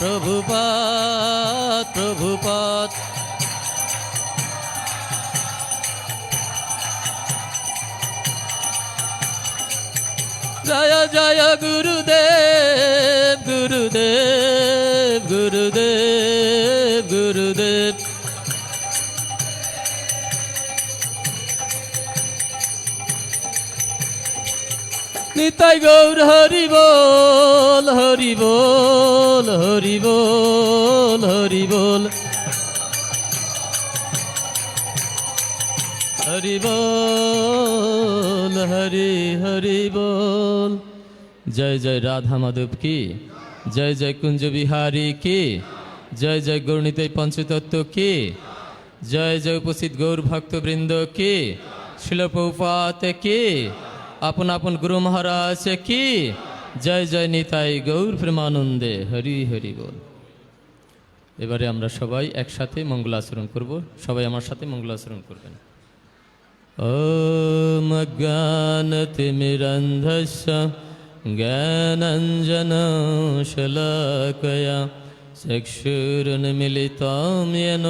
প্রভুপাদ প্রভুপাদ। জয় জয় গুরুদেব গুরুদেব গুরুদেব গুরুদেব। নিতাই গৌর হরি বল হরি বল হরি বল হরি বল হরি বল হরি হরি বল। জয় জয় রাধা মাধব কি, জয় জয় কুঞ্জ বিহারী কি, জয় জয় গৌরনীতই পঞ্চতত্ত্ব কি, জয় জয় উপস্থিত গৌর ভক্তবৃন্দ কি, শিল প্রভুপাদ কি, আপন আপন গুরু মহারাজ কি, জয় জয় নিতাই গৌর প্রেমানন্দে হরি হরি বল। এবারে আমরা সবাই একসাথে মঙ্গলাচরণ করব। সবাই আমার সাথে মঙ্গলাচরণ করবেন। ওম অজ্ঞানতিমিরন্ধস্য জ্ঞানাঞ্জনশলাকয়া চক্ষুरुन्मिलितं येन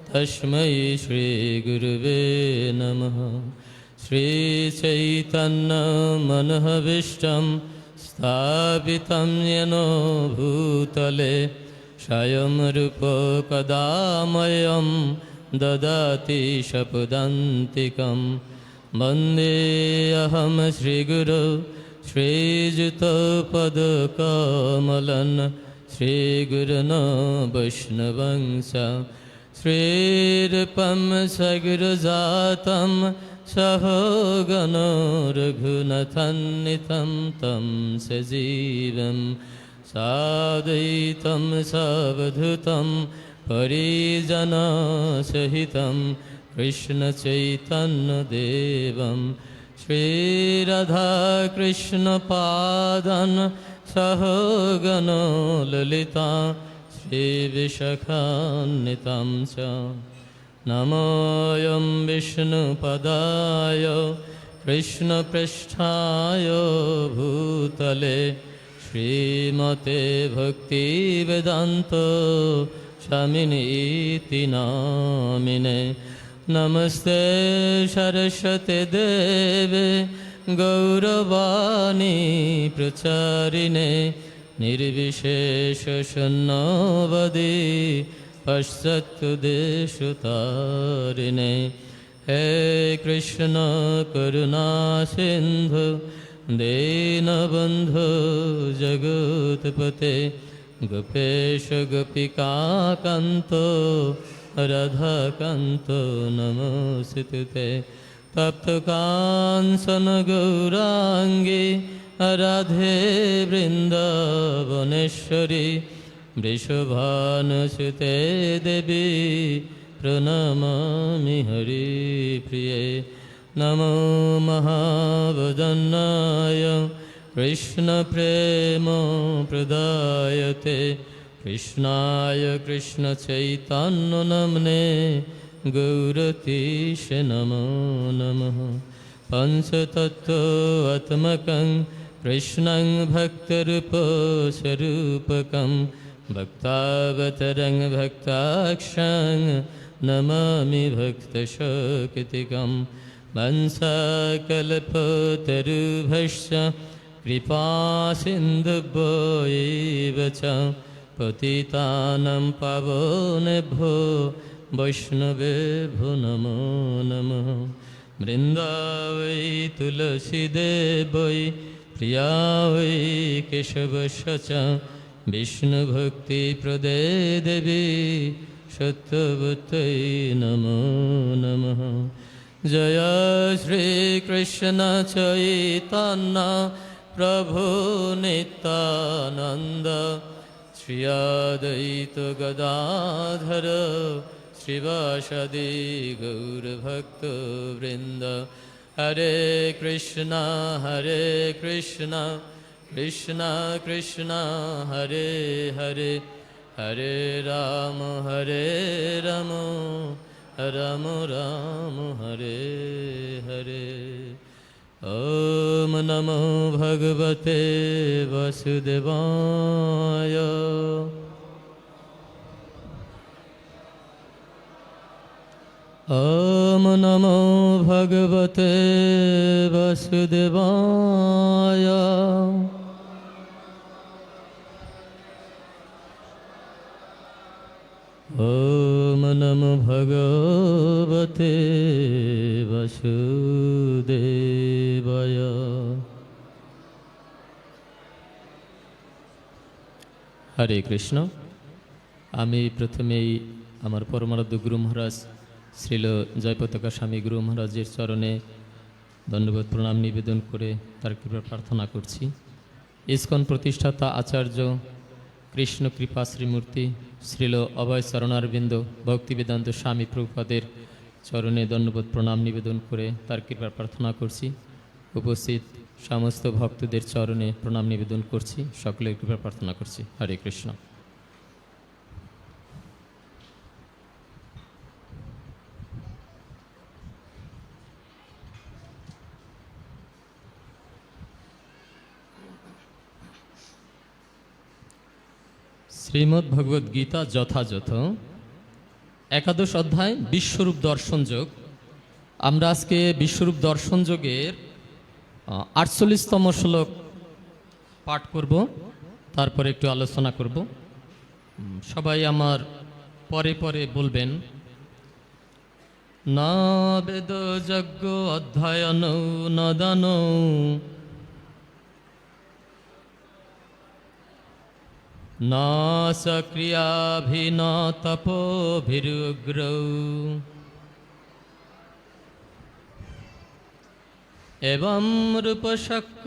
तस्मै श्रीगुरुवे नमः। श्रीचैतन्यमनोभीष्टं स्थापितं येन भूतले स्वयं रूप कदा मह्यं ददाति शपदान्तिकं। वन्देऽहं श्रीगुरो श्रीयुतपदकमलं श्रीगुरुन् वैष्णवंश। श्रीरूपं सगुरुजातं सहगण रघुनाथान्वितं तं सजीवं साद्वैतं सावधूतं परिजनसहितं कृष्णचैतन्यदेवं श्रीराधाकृष्णपादान् सहगण ललिता श्रीविशाखान्वितं च। नमोऽयं विष्णुपदाय कृष्णपृष्ठाय भूतले श्रीमते भक्तिवेदान्त स्वामिनीति नामिने। नमस्ते सरस्वती देवे गौरवाणी प्रचारिणे निर्विशेषशून्यवादी पश्चात्देशतारिणे। हे कृष्ण करुणा सिन्धु दीनबन्धु जगत्पते गोपेश गोपिकान्त राधाकान्त नमोऽस्तुते। तप्तकाञ्चन गौराङ्गी राधे वृन्दावनेश्वरी वृषभानुसुते देवी प्रणमामि हरिप्रिये। नमो महावदन्नाय कृष्णप्रेम प्रदायते कृष्णाय कृष्णचैतन्यनाम्ने गौरतीशे नमो नमः। पंचतत्त्वात्मकं कृष्णं भक्तरूपस्वरूपकं भक्तावतारं भक्ताख्यं नमामि भक्तशक्तिकं। वंशकल्पतरुभ्यश्च कृपासिन्धुभ्यो एव च पतितानां पावनेभ्यो वैष्णवेभ्यो नमो नमः। वृन्दावै तुलसीदेवै प्रिया वै केशवस्य च विष्णुभक्तिप्रदे देवी सत्यवत्यै नमो नमः। जय श्रीकृष्ण चैतन्य प्रभु नित्यानन्द श्री अद्वैत गदाधर श्रीवासदि गौरभक्तवृन्द। हरे कृष्णा कृष्ण कृष्ण हरे हरे हरे राम राम राम हरे हरे। ओम नमो भगवते वासुदेवाय। ওম নমো ভগবতে বাসুদেবায়। ওম নমো ভগবতে বাসুদেবায়। হরে কৃষ্ণ। আমি প্রথমেই আমার পরমারাধ্য গুরু মহারাজ শ্রীল জয়পতাকা স্বামী গুরু মহারাজের চরণে ধন্যবাদ প্রণাম নিবেদন করে তার কৃপা প্রার্থনা করছি। ইস্কন প্রতিষ্ঠাতা আচার্য কৃষ্ণ কৃপা শ্রীমূর্তি শ্রীল অভয় চরণারবিন্দ ভক্তিবেদান্ত স্বামী প্রভুপাদের চরণে ধন্যবাদ প্রণাম নিবেদন করে তার কৃপা প্রার্থনা করছি। উপস্থিত সমস্ত ভক্তদের চরণে প্রণাম নিবেদন করছি, সকলের কৃপা প্রার্থনা করছি। হরে কৃষ্ণ। শ্রীমদ্ ভগবদ গীতা যথাযথ একাদশ অধ্যায় বিশ্বরূপ দর্শন যোগ। আমরা আজকে বিশ্বরূপ দর্শন যোগের 48তম শ্লোক পাঠ করব, তারপরে একটু আলোচনা করব। সবাই আমার পরে পরে বলবেন। না বেদ যজ্ঞ অধ্যয়ন ন দান না সক্রিয়াভিন তপোভিরুগ্র এবং রূপশক্য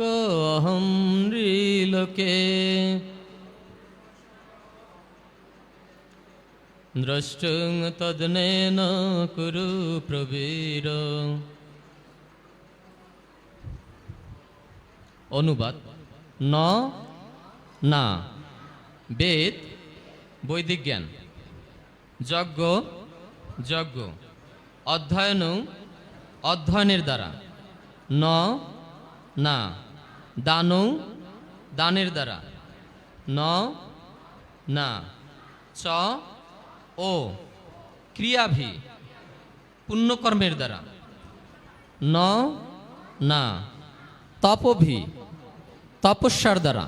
অহং নৃলোকে দ্রষ্টুং তদনেন কুরু প্রবীর। অনুবাদ। ন না বেদ বৈদিক জ্ঞান, যজ্ঞ যজ্ঞ, অধ্যয়ন অধ্যয়নের দ্বারা, ন না দান দানের দ্বারা, ন না চ ও ক্রিয়াভি পুণ্যকর্মের দ্বারা, ন না তপভি তপস্যার দ্বারা,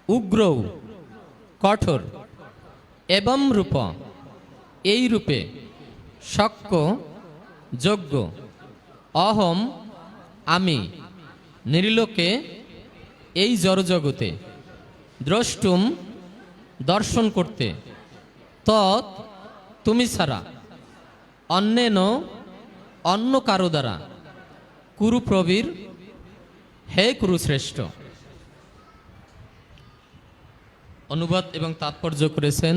উগ্র কঠোর, এবং রূপ এই রূপে, শক্য যজ্ঞ, অহম আমি, নির্লোকে এই জড়জগতে, দ্রষ্টুম দর্শন করতে, তৎ তুমি ছাড়া, অন্যেন অন্য কারো দ্বারা, কুরু প্রবীর হে কুরুশ্রেষ্ঠ। অনুবাদ এবং তাৎপর্য করেছেন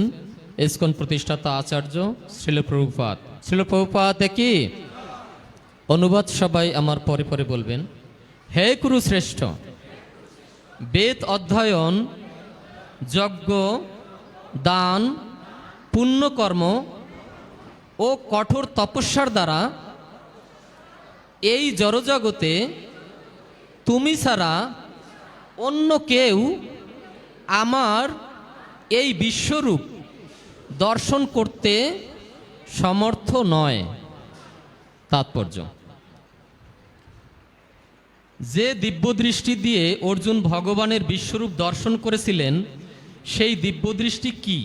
ইস্কন প্রতিষ্ঠাতা আচার্য শ্রীল প্রভুপাদ। শ্রীল প্রভুপাদ কি অনুবাদ সবাই আমার পরে পরে বলবেন। হে কুরুশ্রেষ্ঠ, বেদ অধ্যয়ন, যজ্ঞ, দান, পুণ্যকর্ম ও কঠোর তপস্যার দ্বারা এই জড়জগতে তুমি ছাড়া অন্য কেউ আমার এই বিশ্বরূপ দর্শন করতে সমর্থ নয়। তাৎপর্য। যে দিব্যদৃষ্টি দিয়ে অর্জুন ভগবানের বিশ্বরূপ দর্শন করেছিলেন, সেই দিব্যদৃষ্টি কি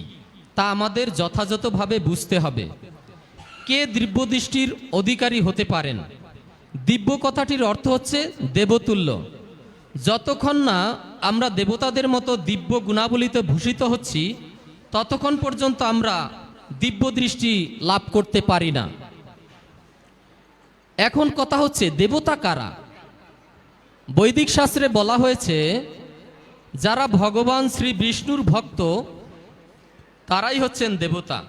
তা আমাদের যথাযথভাবে বুঝতে হবে। কে দিব্যদৃষ্টির অধিকারী হতে পারেন? দিব্য কথাটির অর্থ হচ্ছে দেবতুল্য। যতক্ষণ না আমরা দেবতাদের মতো দিব্য গুণাবলিতে ভূষিত হচ্ছি, ততক্ষণ পর্যন্ত আমরা দিব্য দৃষ্টি লাভ করতে পারি না। এখন কথা হচ্ছে দেবতা কারা? বৈদিক শাস্ত্রে বলা হয়েছে, যারা ভগবান শ্রী বিষ্ণুর ভক্ত তারাই হচ্ছেন দেবতা।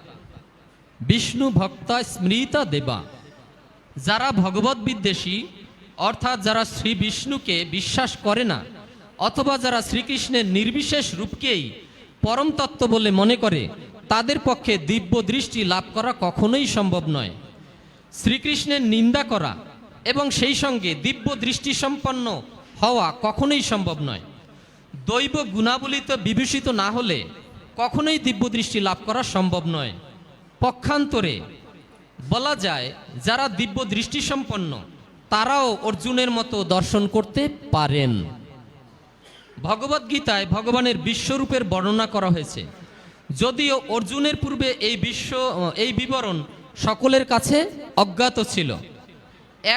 বিষ্ণু ভক্তা স্মৃতা দেবা। যারা ভগবত বিদ্বেষী, অর্থাৎ যারা শ্রী বিষ্ণুকে বিশ্বাস করে না, অথবা যারা শ্রীকৃষ্ণের নির্বিশেষ রূপকেই পরম তত্ত্ব বলে মনে করে, তাদের পক্ষে দিব্য দৃষ্টি লাভ করা কখনোই সম্ভব নয়। শ্রীকৃষ্ণের নিন্দা করা এবং সেই সঙ্গে দিব্য দৃষ্টি সম্পন্ন হওয়া কখনোই সম্ভব নয়। দৈব গুণাবলিতে বিভূষিত না হলে কখনোই দিব্য দৃষ্টি লাভ করা সম্ভব নয়। পক্ষান্তরে বলা যায় যারা দিব্য দৃষ্টিসম্পন্ন তারাও অর্জুনের মতো দর্শন করতে পারেন। ভগবদ্গীতায় ভগবানের বিশ্বরূপের বর্ণনা করা হয়েছে, যদিও অর্জুনের পূর্বে এই বিবরণ সকলের কাছে অজ্ঞাত ছিল।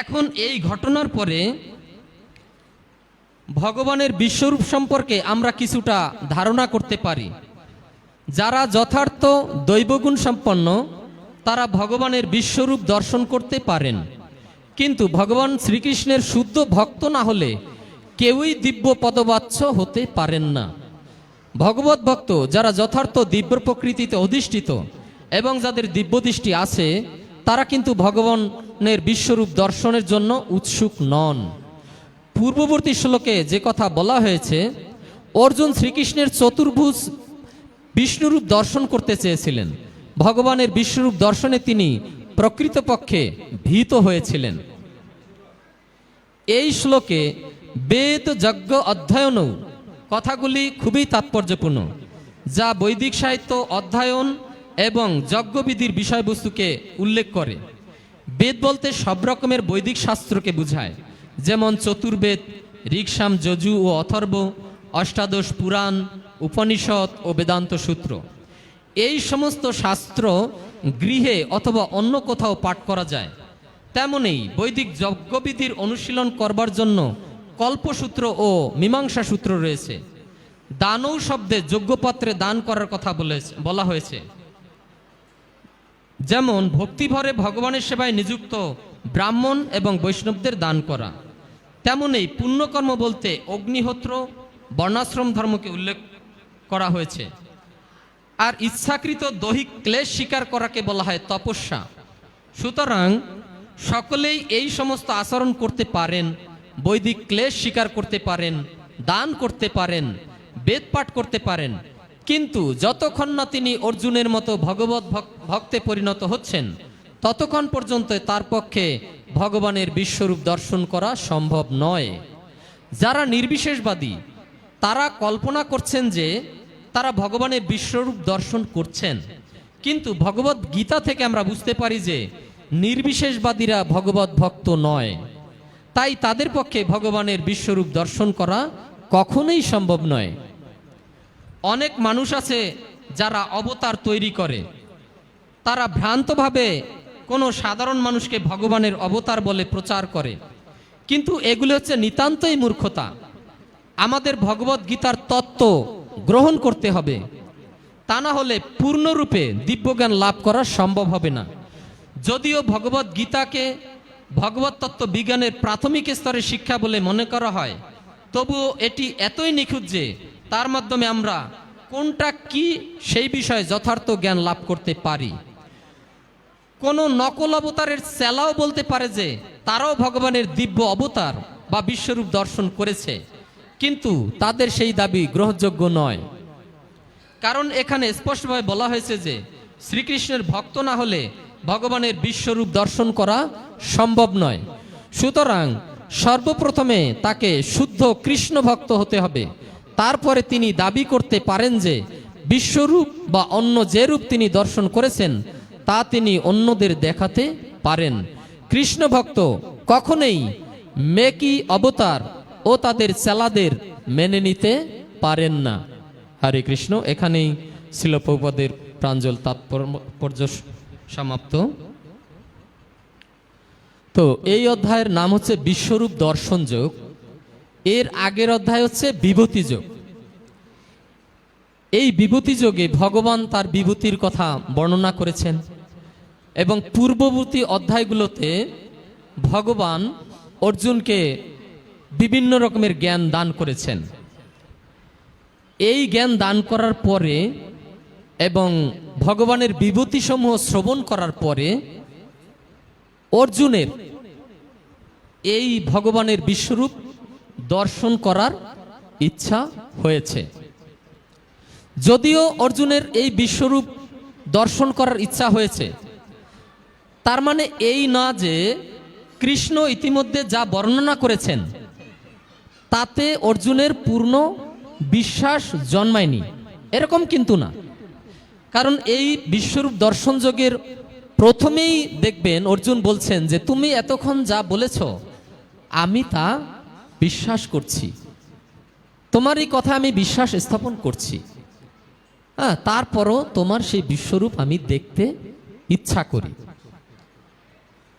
এখন এই ঘটনার পরে ভগবানের বিশ্বরূপ সম্পর্কে আমরা কিছুটা ধারণা করতে পারি। যারা যথার্থ দৈবগুণ সম্পন্ন তারা ভগবানের বিশ্বরূপ দর্শন করতে পারেন, কিন্তু ভগবান শ্রীকৃষ্ণের শুদ্ধ ভক্ত না হলে কেউই দিব্য পদবাচ্য হতে পারেন না। ভগবত ভক্ত যারা যথার্থ দিব্য প্রকৃতিতে অধিষ্ঠিত এবং যাদের দিব্য দৃষ্টি আছে তারা কিন্তু ভগবানের বিশ্বরূপ দর্শনের জন্য উৎসুক নন। পূর্ববর্তী শ্লোকে যে কথা বলা হয়েছে, অর্জুন শ্রীকৃষ্ণের চতুর্ভুজ বিষ্ণুরূপ দর্শন করতে চেয়েছিলেন। ভগবানের বিশ্বরূপ দর্শনে তিনি প্রকৃতপক্ষে ভীত হয়েছিলেন। এই শ্লোকে বেদ যজ্ঞ অধ্যয়নও কথাগুলি খুবই তাৎপর্যপূর্ণ, যা বৈদিক সাহিত্য অধ্যয়ন এবং যজ্ঞবিধির বিষয়বস্তুকে উল্লেখ করে। বেদ বলতে সব রকমের বৈদিক শাস্ত্রকে বোঝায়, যেমন চতুর্বেদ, ঋক্সাম, যজু ও অথর্ব, অষ্টাদশ পুরাণ, উপনিষদ ও বেদান্ত সূত্র। এই সমস্ত শাস্ত্র গৃহে অথবা অন্য কোথাও পাঠ করা যায়। তেমনি বৈদিক যজ্ঞবিধির অনুশীলন করবার জন্য কল্পসূত্র ও মীমাংসা সূত্র রয়েছে। দানও শব্দে যজ্ঞপাত্রে দান করার কথা বলা হয়েছে, যেমন ভক্তিভরে ভগবানের সেবায় নিযুক্ত ব্রাহ্মণ এবং বৈষ্ণবদের দান করা। তেমনি পুণ্যকর্ম বলতে অগ্নিহোত্র, বর্ণাশ্রম ধর্মকে উল্লেখ করা হয়েছে। আর ইচ্ছাকৃত দৈহিক ক্লেশ স্বীকার করাকে বলা হয় তপস্যা। সুতরাং সকলেই এই সমস্ত আচরণ করতে পারেন, বৈদিক ক্লেশ স্বীকার করতে পারেন, দান করতে পারেন, বেদ পাঠ করতে পারেন, কিন্তু যতক্ষণ না তিনি অর্জুনের মতো ভগবত ভক্তে পরিণত হচ্ছেন ততক্ষণ পর্যন্ত তার পক্ষে ভগবানের বিশ্বরূপ দর্শন করা সম্ভব নয়। যারা নির্বিশেষবাদী তারা কল্পনা করছেন যে তারা ভগবানের বিশ্বরূপ দর্শন করছেন, কিন্তু ভগবত গীতা থেকে আমরা বুঝতে পারি যে নির্বিশেষবাদীরা ভগবত ভক্ত নয়। তাই তাদের পক্ষে ভগবানের বিশ্বরূপ দর্শন করা কখনোই সম্ভব নয়। অনেক মানুষ আছে যারা অবতার তৈরি করে, তারা ভ্রান্তভাবে কোনো সাধারণ মানুষকে ভগবানের অবতার বলে প্রচার করে, কিন্তু এগুলো হচ্ছে নিতান্তই মূর্খতা। আমাদের ভগবত গীতার তত্ত্ব গ্রহণ করতে হবে, তা না হলে পূর্ণরূপে দিব্যজ্ঞান লাভ করা সম্ভব হবে না। যদিও ভগবত গীতাকে ভগবত তত্ত্ব বিজ্ঞানের প্রাথমিক স্তরে শিক্ষা বলে মনে করা হয়, তবুও এটি এতই নিখুঁত যে তার মাধ্যমে আমরা কোনটা কি সেই বিষয়ে যথার্থ জ্ঞান লাভ করতে পারি। কোনো নকল অবতারের চেলাও বলতে পারে যে তারাও ভগবানের দিব্য অবতার বা বিশ্বরূপ দর্শন করেছে, কিন্তু তাদের সেই দাবি গ্রহণযোগ্য নয়। কারণ এখানে স্পষ্টভাবে বলা হয়েছে যে শ্রীকৃষ্ণের ভক্ত না হলে ভগবানের বিশ্বরূপ দর্শন করা সম্ভব নয়। সুতরাং সর্বপ্রথমে তাকে শুদ্ধ কৃষ্ণ ভক্ত হতে হবে, তারপরে তিনি দাবি করতে পারেন যে বিশ্বরূপ বা অন্য যে রূপ তিনি দর্শন করেছেন তা তিনি অন্যদের দেখাতে পারেন। কৃষ্ণ ভক্ত কখনোই মেকি অবতার ও তাদের চেলাদের মেনে নিতে পারেন না। হরে কৃষ্ণ। এখানেই শিল প্রভুপাদের প্রাঞ্জল তাৎপর্য সমাপ্ত। তো এই অধ্যায়ের নাম হচ্ছে বিশ্বরূপ দর্শন যোগ। এর আগের অধ্যায় হচ্ছে বিভূতি যোগ। এই বিভূতি যোগে ভগবান তার বিভূতির কথা বর্ণনা করেছেন এবং পূর্ববর্তী অধ্যায়গুলোতে ভগবান অর্জুনকে বিভিন্ন রকমের জ্ঞান দান করেছেন। এই জ্ঞান দান করার পরে এবং ভগবানের বিভূতিসমূহ শ্রবণ করার পরে অর্জুনের এই ভগবানের বিশ্বরূপ দর্শন করার ইচ্ছা হয়েছে। যদিও অর্জুনের এই বিশ্বরূপ দর্শন করার ইচ্ছা হয়েছে, তার মানে এই না যে কৃষ্ণ ইতিমধ্যে যা বর্ণনা করেছেন তাতে অর্জুনের পূর্ণ বিশ্বাস জন্মায়নি, এরকম কিন্তু না। কারণ এই বিশ্বরূপ দর্শন যোগের প্রথমেই দেখবেন অর্জুন বলছেন যে তুমি এতক্ষণ যা বলেছ আমি তা বিশ্বাস করছি, তোমার এই কথা আমি বিশ্বাস স্থাপন করছি, হ্যাঁ, তারপরও তোমার সেই বিশ্বরূপ আমি দেখতে ইচ্ছা করি।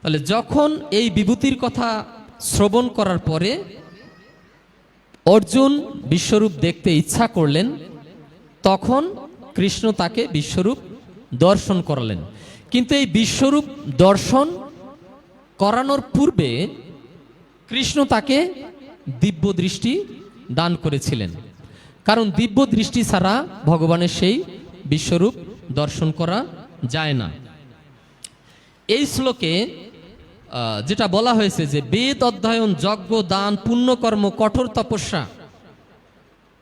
তাহলে যখন এই বিভূতির কথা শ্রবণ করার পরে অর্জুন বিশ্বরূপ দেখতে ইচ্ছা করলেন, তখন কৃষ্ণ তাকে বিশ্বরূপ দর্শন করালেন। কিন্তু এই বিশ্বরূপ দর্শন করানোর পূর্বে কৃষ্ণ তাকে দিব্য দৃষ্টি দান করেছিলেন, কারণ দিব্য দৃষ্টি ছাড়া ভগবানের সেই বিশ্বরূপ দর্শন করা যায় না। এই শ্লোকে যেটা বলা হয়েছে যে বেদ অধ্যয়ন, যজ্ঞ, দান, পুণ্যকর্ম, কঠোর তপস্যা,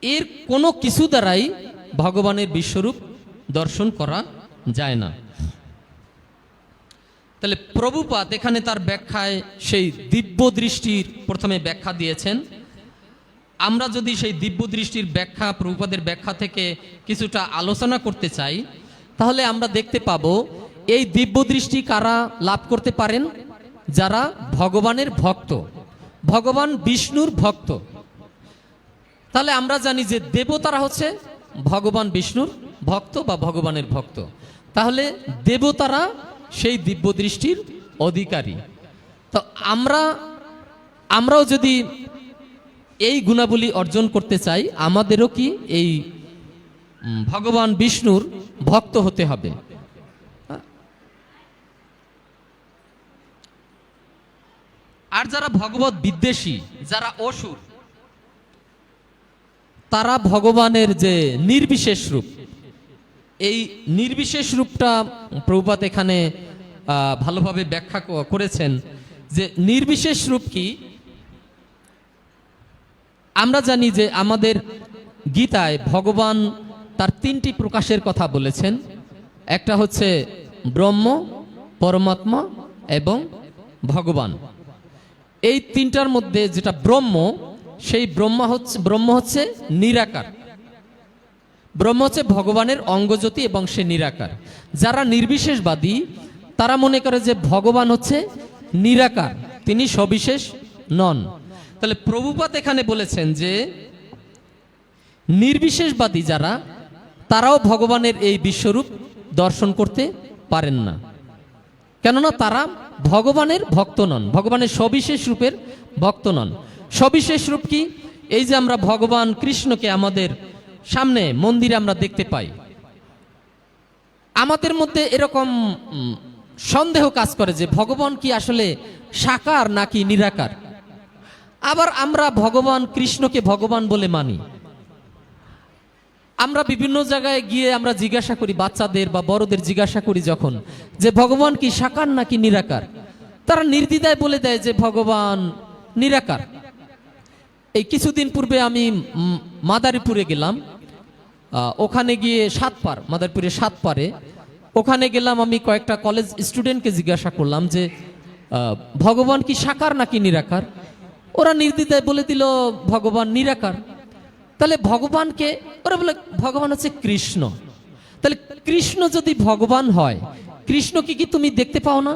এর কোনো কিছু দ্বারাই ভগবানের বিশ্বরূপ দর্শন করা যায় না। তাহলে প্রভুপাদ এখানে তার ব্যাখ্যায় সেই দিব্য দৃষ্টির প্রথমে ব্যাখ্যা দিয়েছেন। আমরা যদি সেই দিব্য দৃষ্টির ব্যাখ্যা, প্রভুপাদের ব্যাখ্যা থেকে কিছুটা আলোচনা করতে চাই, তাহলে আমরা দেখতে পাবো এই দিব্য দৃষ্টি কারা লাভ করতে পারেন? যারা ভগবানের ভক্ত, ভগবান বিষ্ণুর ভক্ত। তাহলে আমরা জানি যে দেবতারা হচ্ছে ভগবান বিষ্ণুর ভক্ত বা ভগবানের ভক্ত। তাহলে দেবতারা সেই দিব্য দৃষ্টির অধিকারী। তো আমরাও যদি এই গুণাবলী অর্জন করতে চাই, আমাদেরও কি এই ভগবান বিষ্ণুর ভক্ত হতে হবে। আর যারা ভগবত বিদ্বেষী, যারা অসুর, তারা ভগবানের যে নির্বিশেষ রূপ, এই নির্বিশেষ রূপটা প্রভুপাদ এখানে ভালোভাবে ব্যাখ্যা করেছেন যে নির্বিশেষ রূপ কি। আমরা জানি যে আমাদের গীতায় ভগবান তার তিনটি প্রকাশের কথা বলেছেন। একটা হচ্ছে ব্রহ্ম, পরমাত্মা এবং ভগবান। এই তিনটার মধ্যে যেটা ব্রহ্ম, সেই ব্রহ্ম হচ্ছে নিরাকার। ব্রহ্ম হচ্ছে ভগবানের অঙ্গজ্যোতি এবং সে নিরাকার। যারা নির্বিশেষবাদী তারা মনে করে যে ভগবান হচ্ছে নিরাকার, তিনি সবিশেষ নন। তাহলে প্রভুপাদ এখানে বলেছেন যে নির্বিশেষবাদী যারা, তারাও ভগবানের এই বিশ্বরূপ দর্শন করতে পারেন না, কেননা তারা ভগবানের ভক্ত নন, ভগবানের সবিশেষ রূপের ভক্ত নন। সবিশেষ রূপ কি? এই যে আমরা ভগবান কৃষ্ণকে আমাদের সামনে মন্দিরে আমরা দেখতে পাই, আমাদের মধ্যে এরকম সন্দেহ কাজ করে যে ভগবান কি আসলে সাকার নাকি নিরাকার। আবার আমরা ভগবান কৃষ্ণকে ভগবান বলে মানি। আমরা বিভিন্ন জায়গায় গিয়ে আমরা জিজ্ঞাসা করি, বাচ্চাদের বা বড়দের জিজ্ঞাসা করি যখন, যে ভগবান কি সাকার নাকি নিরাকার, তারা নির্দ্বিধায় বলে দেয় যে ভগবান নিরাকার। এই কিছুদিন পূর্বে আমি মাদারীপুরে গেলাম, ওখানে গিয়ে মাদারীপুরে সাতপাড়ে ওখানে গেলাম। আমি কয়েকটা কলেজ স্টুডেন্টকে জিজ্ঞাসা করলাম যে ভগবান কি সাকার নাকি নিরাকার। ওরা নির্দ্বিধায় বলে দিল ভগবান নিরাকার। তাহলে ভগবানকে ওরা বলে ভগবান হচ্ছে কৃষ্ণ। তাহলে কৃষ্ণ যদি ভগবান হয়, কৃষ্ণকে কি তুমি দেখতে পাও না?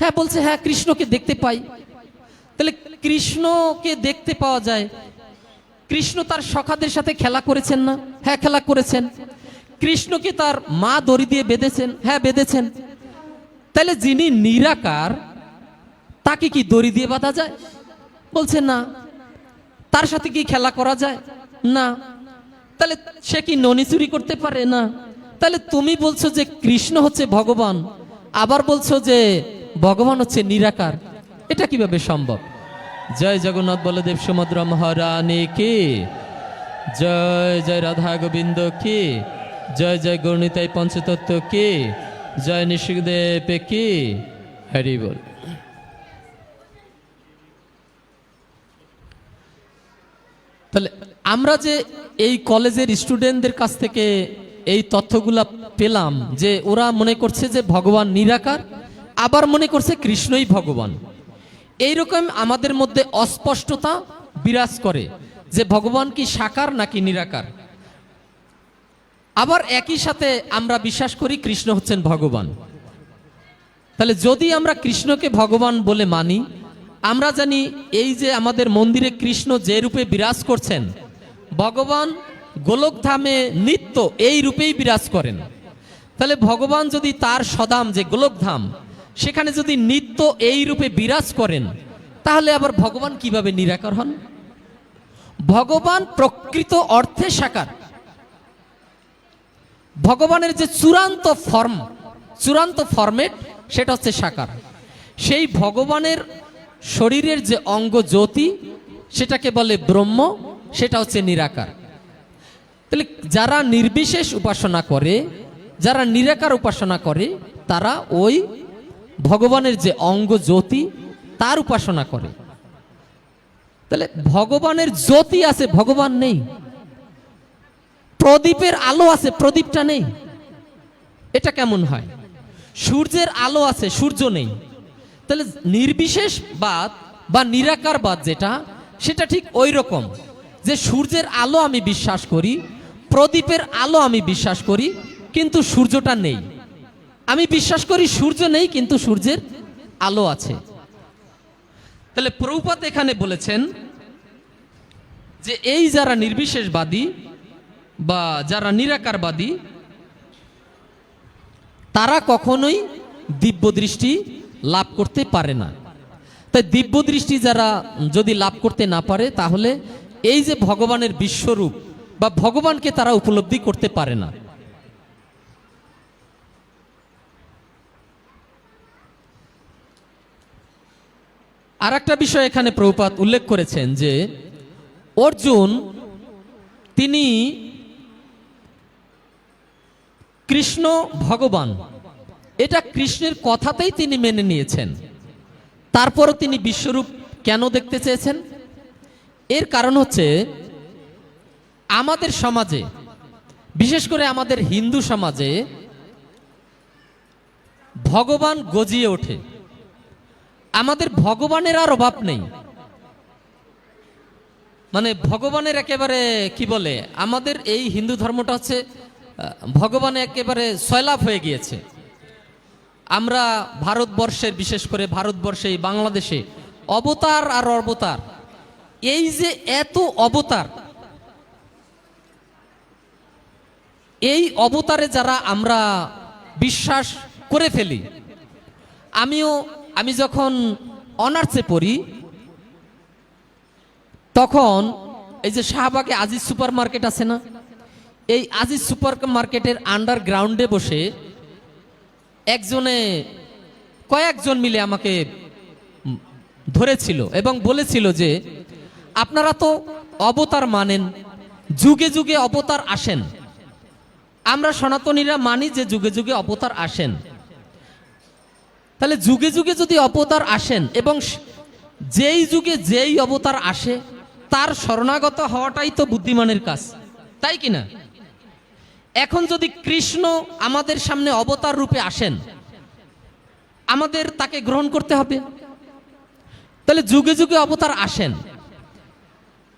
হ্যাঁ, বলছে হ্যাঁ কৃষ্ণকে দেখতে পাই। তাহলে কৃষ্ণকে দেখতে পাওয়া যায়, কৃষ্ণ তার সখাদের সাথে খেলা করেছেন না? হ্যাঁ, খেলা করেছেন। কৃষ্ণকে তার মা দড়ি দিয়ে বেঁধেছেন? হ্যাঁ, বেঁধেছেন। তাহলে যিনি নিরাকার তাকে কি দড়ি দিয়ে বাঁধা যায়? বলছে না। তার সাথে কি খেলা করা যায়? না। তাহলে সে কি ননি চুরি করতে পারে? না। তাহলে তুমি বলছো যে কৃষ্ণ হচ্ছে ভগবান, আবার বলছো যে ভগবান হচ্ছে নিরাকার, এটা কিভাবে সম্ভব? জয় জগন্নাথ বলদেব সুভদ্রা মহারানী কি জয়, জয় রাধা গোবিন্দ কি জয়, জয় গৌরনিতাই পঞ্চতত্ত্ব কি জয়, নৃসিংহদেব কি হরি বল। তাহলে আমরা যে এই কলেজের স্টুডেন্টদের কাছ থেকে এই তথ্যগুলা পেলাম যে ওরা মনে করছে যে ভগবান নিরাকার, আবার মনে করছে কৃষ্ণই ভগবান। এইরকম আমাদের মধ্যে অস্পষ্টতা বিরাজ করে যে ভগবান কি সাকার নাকি নিরাকার। আবার একই সাথে আমরা বিশ্বাস করি কৃষ্ণ হচ্ছেন ভগবান। তাহলে যদি আমরা কৃষ্ণকে ভগবান বলে মানি, আমরা জানি এই যে আমাদের মন্দিরে কৃষ্ণ যে রূপে বিরাজ করছেন, ভগবান গোলকধামে নিত্য এই রূপেই বিরাজ করেন। তাহলে ভগবান যদি তার সদাম যে গোলকধাম, সেখানে যদি নিত্য এই রূপে বিরাজ করেন, তাহলে আবার ভগবান কিভাবে নিরাকার হন? ভগবান প্রকৃত অর্থে সাকার। ভগবানের যে চূড়ান্ত ফর্ম, চূড়ান্ত ফরম্যাট, সেটা হচ্ছে সাকার। সেই ভগবানের শরীরের যে অঙ্গ জ্যোতি, সেটাকে বলে ব্রহ্ম, সেটা হচ্ছে নিরাকার। তাহলে যারা নির্বিশেষ উপাসনা করে, যারা নিরাকার উপাসনা করে, তারা ওই ভগবানের যে অঙ্গ জ্যোতি তার উপাসনা করে। তাহলে ভগবানের জ্যোতি আছে, ভগবান নেই। প্রদীপের আলো আছে, প্রদীপটা নেই। এটা কেমন হয়? সূর্যের আলো আছে, সূর্য নেই। তাহলে নির্বিশেষবাদ বা নিরাকারবাদ যেটা, সেটা ঠিক ওই রকম যে সূর্যের আলো আমি বিশ্বাস করি, প্রদীপের আলো আমি বিশ্বাস করি, কিন্তু সূর্যটা নেই। আমি বিশ্বাস করি সূর্য নেই, কিন্তু সূর্যের আলো আছে। তাহলে প্রভুপাদ এখানে বলেছেন যে এই যারা নির্বিশেষবাদী বা যারা নিরাকারবাদী, তারা কখনোই দিব্য দৃষ্টি লাভ করতে পারে না। তাই দিব্য দৃষ্টি যারা যদি লাভ করতে না পারে, তাহলে এই যে ভগবানের বিশ্বরূপ বা ভগবানকে তারা উপলব্ধি করতে পারে না। আর একটা বিষয় এখানে প্রভুপাদ উল্লেখ করেছেন যে অর্জুন তিনি কৃষ্ণ ভগবান, এটা কৃষ্ণের কথাতেই তিনি মেনে নিয়েছেন। তারপরও তিনি বিশ্বরূপ কেন দেখতে চেয়েছেন? এর কারণ হচ্ছে আমাদের সমাজে, বিশেষ করে আমাদের হিন্দু সমাজে, ভগবান গজিয়ে ওঠে। আমাদের ভগবানের আর অভাব নেই। মানে ভগবানের একেবারে কি বলে, আমাদের এই হিন্দু ধর্মটা হচ্ছে ভগবানে একেবারে সয়লাভ হয়ে গিয়েছে। আমরা ভারতবর্ষের, বিশেষ করে ভারতবর্ষে, বাংলাদেশে অবতার আর অবতার, এই যে এত অবতার, এই অবতারে যারা আমরা বিশ্বাস করে ফেলি। আমি যখন অনার্সে পড়ি, তখন এই যে শাহবাগে আজিজ সুপার মার্কেট আছে না, এই আজিজ সুপার মার্কেটের আন্ডারগ্রাউন্ডে বসে কয়েকজন মিলে আমাকে ধরেছিল এবং বলেছিল যে আপনারা তো অবতার মানেন, যুগে যুগে অবতার আসেন। আমরা সনাতনীরা মানি যে যুগে যুগে অবতার আসেন। তাহলে যুগে যুগে যদি অবতার আসেন এবং যেই যুগে যেই অবতার আসে, তার শরণাগত হওয়াটাই তো বুদ্ধিমানের কাজ, তাই কিনা? এখন যদি কৃষ্ণ আমাদের সামনে অবতার রূপে আসেন, আমাদের তাকে গ্রহণ করতে হবে। তাহলে যুগে যুগে অবতার আসেন।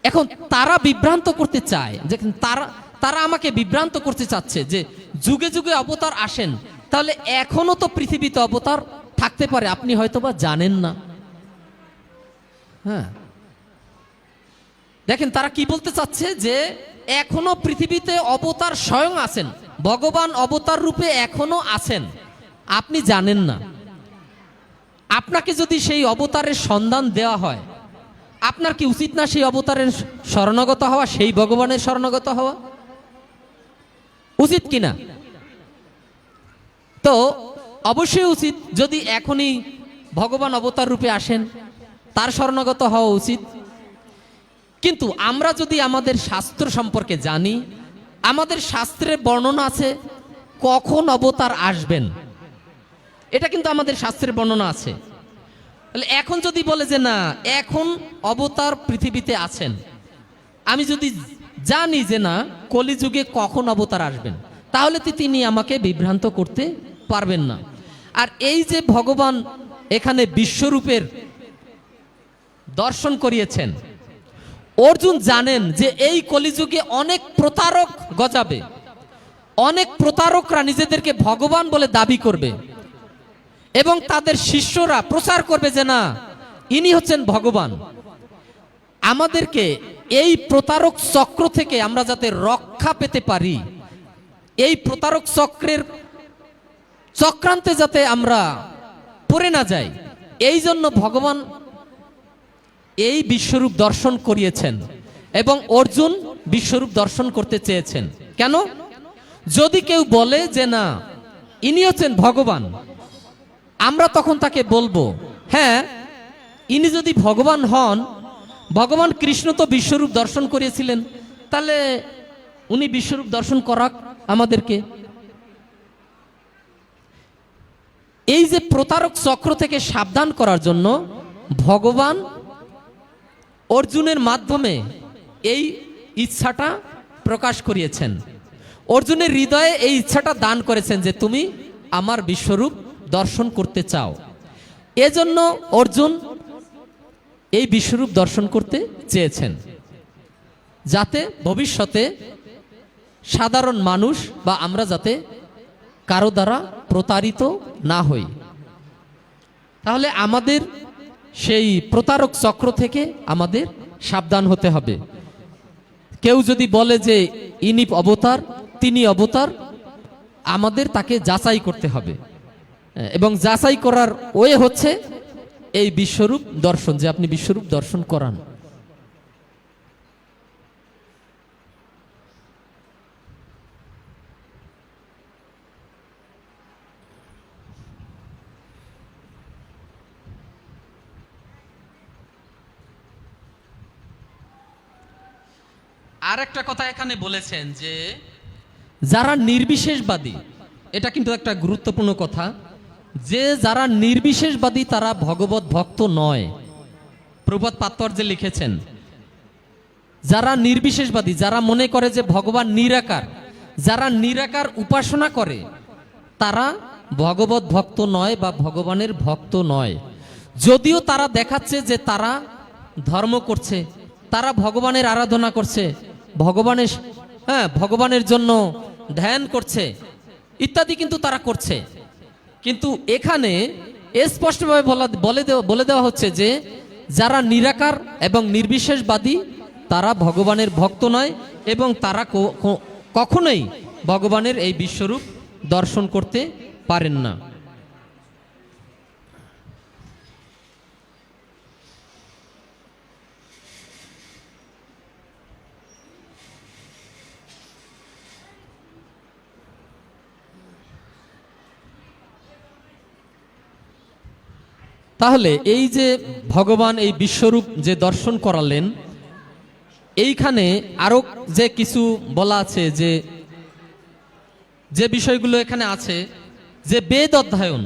এখন তারা বিভ্রান্ত করতে চায়, যে তারা আমাকে বিভ্রান্ত করতে চাচ্ছে যে যুগে যুগে অবতার আসেন, তাহলে এখনো তো পৃথিবীতে অবতার থাকতে পারে, আপনি হয়তোবা জানেন না। হ্যাঁ, দেখেন তারা কি বলতে চাচ্ছে, যে এখনো পৃথিবীতে অবতার স্বয়ং আছেন, ভগবান অবতার রূপে এখনো আছেন, আপনি জানেন না। আপনাকে যদি সেই অবতারের সন্ধান দেওয়া হয়, আপনার কি উচিত না সেই অবতারের শরণাগত হওয়া, সেই ভগবানের শরণাগত হওয়া? উচিত কিনা? তো অবশ্যই উচিত। যদি এখনই ভগবান অবতার রূপে আসেন, তার শরণাগত হওয়া উচিত। কিন্তু আমরা যদি আমাদের শাস্ত্র সম্পর্কে জানি, আমাদের শাস্ত্রের বর্ণনা আছে কখন অবতার আসবেন, এটা কিন্তু আমাদের শাস্ত্রের বর্ণনা আছে। তাহলে এখন যদি বলে যে না, এখন অবতার পৃথিবীতে আছেন, আমি যদি জানি যে না কলিযুগে কখন অবতার আসবেন, তাহলে তিনি আমাকে বিভ্রান্ত করতে পারবেন না। আর এই যে ভগবান এখানে বিশ্বরূপের দর্শন করিয়েছেন, অর্জুন জানেন যে এই কলিযুগে অনেক প্রতারক গজাবে, অনেক প্রতারকরা নিজেদেরকে ভগবান বলে দাবি করবে এবং তাদের শিষ্যরা প্রচার করবে যে না, ইনি হচ্ছেন ভগবান। আমাদেরকে এই প্রতারক চক্র থেকে আমরা যাতে রক্ষা পেতে পারি, এই প্রতারক চক্রের চক্রান্তে যাতে আমরা পড়ে না যাই, এই জন্য ভগবান এই বিশ্বরূপ দর্শন করিয়েছেন এবং অর্জুন বিশ্বরূপ দর্শন করতে চেয়েছেন। কেন? যদি কেউ বলে যে না, ইনি হচ্ছেন ভগবান, আমরা তখন তাকে বলবো, হ্যাঁ, ইনি যদি ভগবান হন, ভগবান কৃষ্ণ তো বিশ্বরূপ দর্শন করিয়েছিলেন, তাহলে উনি বিশ্বরূপ দর্শন করাক আমাদেরকে। এই যে প্রতারক চক্র থেকে সাবধান করার জন্য ভগবান অর্জুনের মাধ্যমে এই ইচ্ছাটা প্রকাশ করিয়েছেন। অর্জুনের হৃদয়ে এই ইচ্ছাটা দান করেছেন যে তুমি আমার বিশ্বরূপ দর্শন করতে চাও। এজন্য অর্জুন এই বিশ্বরূপ দর্শন করতে চেয়েছেন, যাতে ভবিষ্যতে সাধারণ মানুষ বা আমরা যাতে কারো দ্বারা প্রতারিত না হই। তাহলে আমাদের সেই প্রতারক চক্র থেকে আমাদের সাবধান হতে হবে। কেউ যদি বলে যে ইনি অবতার, তিনি অবতার, আমাদের তাকে যাচাই করতে হবে এবং যাচাই করার ওয়ে হচ্ছে এই বিশ্বরূপ দর্শন, যে আপনি বিশ্বরূপ দর্শন করান। আর একটা কথা এখানে বলেছেন যে যারা নির্বিশেষবাদী, এটা কিন্তু একটা গুরুত্বপূর্ণ কথা, যে যারা নির্বিশেষবাদী তারা ভগবত ভক্ত নয়। প্রভুপাদ পাত্তর্যে লিখেছেন, যারা নির্বিশেষবাদী, যারা মনে করে যে ভগবান নিরাকার, যারা নিরাকার উপাসনা করে, তারা ভগবত ভক্ত নয় বা ভগবানের ভক্ত নয়। যদিও তারা দেখাচ্ছে যে তারা ধর্ম করছে, তারা ভগবানের আরাধনা করছে, ভগবানের জন্য ধ্যান করছে ইত্যাদি, কিন্তু তারা করছে। কিন্তু এখানে স্পষ্টভাবে বলে দেওয়া হচ্ছে যে যারা নিরাকার এবং নির্বিশেষবাদী তারা ভগবানের ভক্ত নয় এবং তারা কখনোই ভগবানের এই বিশ্বরূপ দর্শন করতে পারেন না। তাহলে এই যে ভগবান এই বিশ্বরূপ যে দর্শন করালেন, এইখানে আরো যে কিছু বলা আছে, যে বিষয়গুলো এখানে আছে, যে বেদ অধ্যয়ন,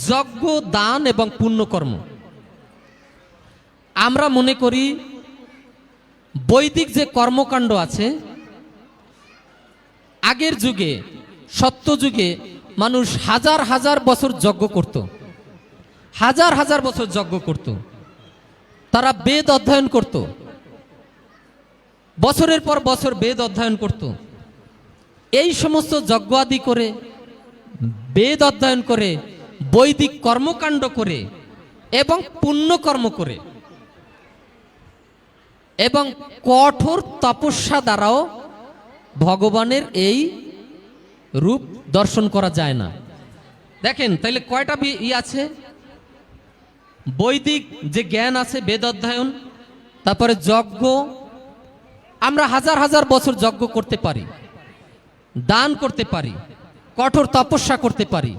যজ্ঞ, দান এবং পুণ্যকর্ম। আমরা মনে করি বৈদিক যে কর্মকাণ্ড আছে, আগের যুগে সত্য যুগে মানুষ হাজার হাজার বছর যজ্ঞ করত, হাজার হাজার বছর যজ্ঞ করত, তারা বেদ অধ্যয়ন করত, বছরের পর বছর বেদ অধ্যয়ন করত। এই সমস্ত যজ্ঞ আদি করে, বেদ অধ্যয়ন করে, বৈদিক কর্মকাণ্ড করে এবং পুণ্যকর্ম করে এবং কঠোর তপস্যা দ্বারাও ভগবানের এই রূপ দর্শন করা যায় না। দেখেন তাইলে কয়টা আছে, বৈদিক যে জ্ঞান আছে, বেদ অধ্যয়ন, তারপরে যজ্ঞ, আমরা হাজার হাজার বছর যজ্ঞ করতে পারি, দান করতে পারি, কঠোর তপস্যা করতে পারি।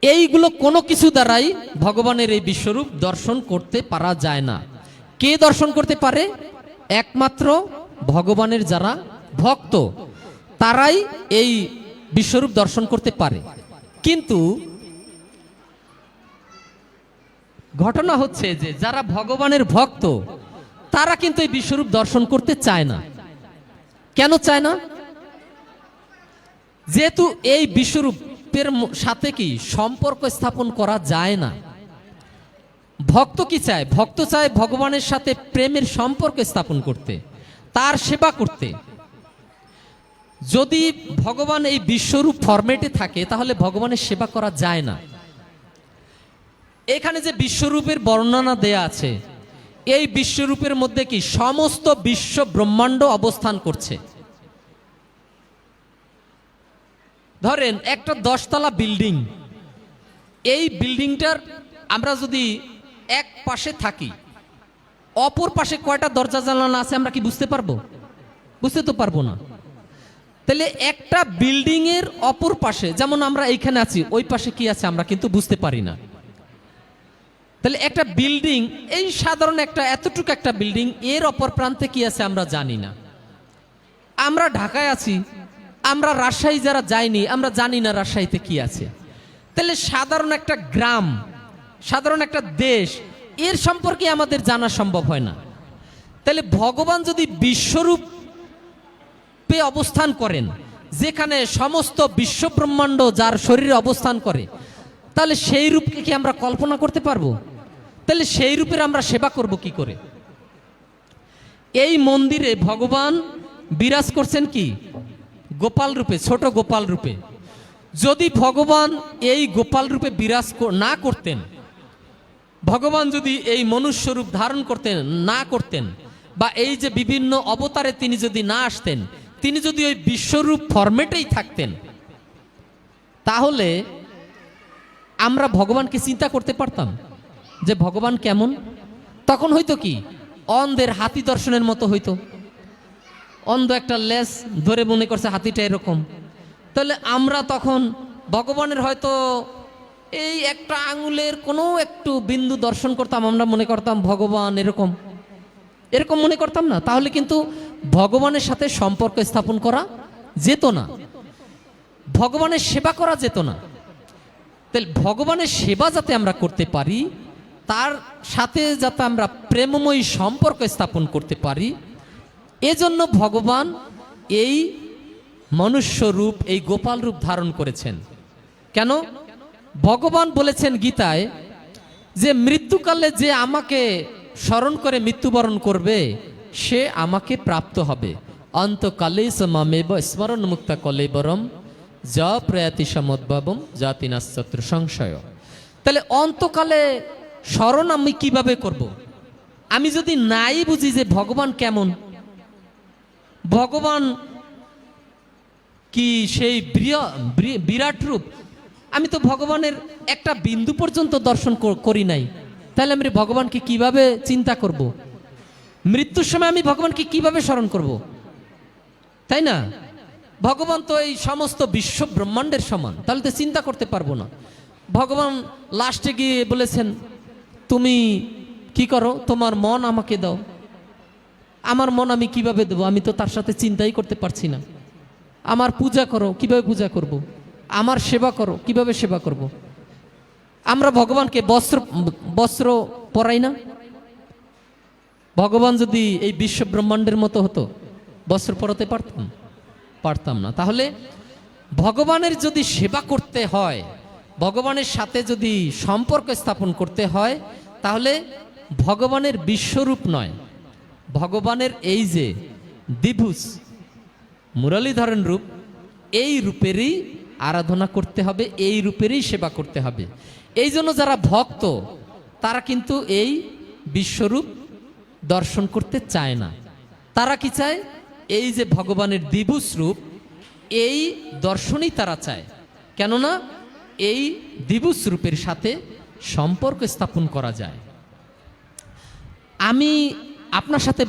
এইগুলো কোনো কিছু দ্বারাই ভগবানের এই বিশ্বরূপ দর্শন করতে পারা যায় না। কে দর্শন করতে পারে? একমাত্র ভগবানের যারা ভক্ত, তারাই এই বিশ্বরূপ দর্শন করতে পারে। কিন্তু ঘটনা হচ্ছে যে যারা ভগবানের ভক্ত তারা কিন্তু এই বিশ্বরূপ দর্শন করতে চায় না। কেন চায় না? যেহেতু এই বিশ্বরূপের সাথে কি সম্পর্ক স্থাপন করা যায় না। ভক্ত কি চায়? ভক্ত চায় ভগবানের সাথে প্রেমের সম্পর্ক স্থাপন করতে, তার সেবা করতে। যদি ভগবান এই বিশ্বরূপ ফরম্যাটে থাকে তাহলে ভগবানের সেবা করা যায় না। এখানে যে বিশ্বরূপের বর্ণনা দেয়া আছে, এই বিশ্বরূপের মধ্যে কি সমস্ত বিশ্ব ব্রহ্মাণ্ড অবস্থান করছে। ধরেন একটা 10 তলা বিল্ডিং, এই বিল্ডিংটার আমরা যদি এক পাশে থাকি, অপর পাশে কয়টা দরজা জানালা আছে আমরা কি বুঝতে পারবো? বুঝতে তো পারবো না। তাহলে একটা বিল্ডিং এর অপর পাশে, যেমন আমরা এইখানে আছি, ওই পাশে কি আছে আমরা কিন্তু বুঝতে পারি না। তাহলে একটা বিল্ডিং, এই সাধারণ একটা এতটুকু একটা বিল্ডিং, এর অপর প্রান্তে কি আছে আমরা জানি না। আমরা ঢাকায় আছি, আমরা রাজশাহী যারা যাইনি আমরা জানি না রাজশাহীতে কি আছে। তাহলে সাধারণ একটা গ্রাম, সাধারণ একটা দেশ, এর সম্পর্কে আমাদের জানা সম্ভব হয় না। তাহলে ভগবান যদি বিশ্বরূপে অবস্থান করেন, যেখানে সমস্ত বিশ্ব ব্রহ্মাণ্ড যার শরীরে অবস্থান করে, তাহলে সেই রূপকে কি আমরা কল্পনা করতে পারবো? তাহলে সেই রূপের আমরা সেবা করব কি করে? এই মন্দিরে ভগবান বিরাজ করছেন কি গোপাল রূপে, ছোট গোপাল রূপে। যদি ভগবান এই গোপাল রূপে বিরাজ না করতেন, ভগবান যদি এই মনুষ্য রূপ ধারণ করতেন না করতেন, বা এই যে বিভিন্ন অবতারে তিনি যদি না আসতেন, তিনি যদি ওই বিশ্বরূপ ফরম্যাটেই থাকতেন, তাহলে আমরা ভগবানকে চিন্তা করতে পারতাম যে ভগবান কেমন? তখন হয়তো কি অন্ধের হাতি দর্শনের মতো হইতো। অন্ধ একটা লেজ ধরে মনে করছে হাতিটা এরকম, তাহলে আমরা তখন ভগবানের হয়তো এই একটা আঙুলের কোনো একটু বিন্দু দর্শন করতাম, আমরা মনে করতাম ভগবান এরকম, এরকম মনে করতাম না। তাহলে কিন্তু ভগবানের সাথে সম্পর্ক স্থাপন করা যেত না, ভগবানের সেবা করা যেত না। তাহলে ভগবানের সেবা যাতে আমরা করতে পারি, তার সাথে যাতে আমরা প্রেমময়ী সম্পর্ক স্থাপন করতে পারি, এজন্য ভগবান এই মনুষ্য রূপ, এই গোপাল রূপ ধারণ করেছেন। কেন? ভগবান বলেছেন গীতায় যে মৃত্যুকালে যে আমাকে স্মরণ করে মৃত্যুবরণ করবে, সে আমাকে প্রাপ্ত হবে। অন্তকালে মামেব স্মরণ মুক্তা কলেবরম যা প্রয়াতি সমদ্ভাবম জাতি নাস্তত্র সংশয়। তাহলে অন্তকালে স্মরণ আমি কিভাবে করব? আমি যদি নাই বুঝি যে ভগবান কেমন, ভগবান কি সেই বিরাট রূপ, আমি তো ভগবানের একটা বিন্দু পর্যন্ত দর্শন করি নাই, তাহলে আমি ভগবানকে কিভাবে চিন্তা করব? মৃত্যুর সময় আমি ভগবানকে কিভাবে স্মরণ করব? তাই না? ভগবান তো এই সমস্ত বিশ্ব ব্রহ্মাণ্ডের সমান, তাহলে তো চিন্তা করতে পারবো না। ভগবান লাস্টে গিয়ে বলেছেন, তুমি কি করো, তোমার মন আমাকে দাও। আমার মন আমি কিভাবে দেবো? আমি তো তার সাথে চিন্তাই করতে পারছি না। আমার পূজা করো, কিভাবে পূজা করব? আমার সেবা করো, কিভাবে সেবা করব? আমরা ভগবানকে বস্ত্র পরাই না। ভগবান যদি এই বিশ্ব ব্রহ্মাণ্ডের মতো হতো, বস্ত্র পরাতে পারতাম না। তাহলে ভগবানের যদি সেবা করতে হয়, ভগবানের সাথে যদি সম্পর্ক স্থাপন করতে হয়, তাহলে ভগবানের বিশ্বরূপ নয়, ভগবানের এই যে দ্বিভুজ মুরলীধরন রূপ, এই রূপেরই আরাধনা করতে হবে, এই রূপেরই সেবা করতে হবে। এই জন্য যারা ভক্ত তারা কিন্তু এই বিশ্বরূপ দর্শন করতে চায় না। তারা কি চায়? এই যে ভগবানের দ্বিভুজ রূপ, এই দর্শনই তারা চায়। কেননা এই দ্বিভুজ রূপের সাথে সম্পর্ক স্থাপন করা যায়। আমি আপনার সাথে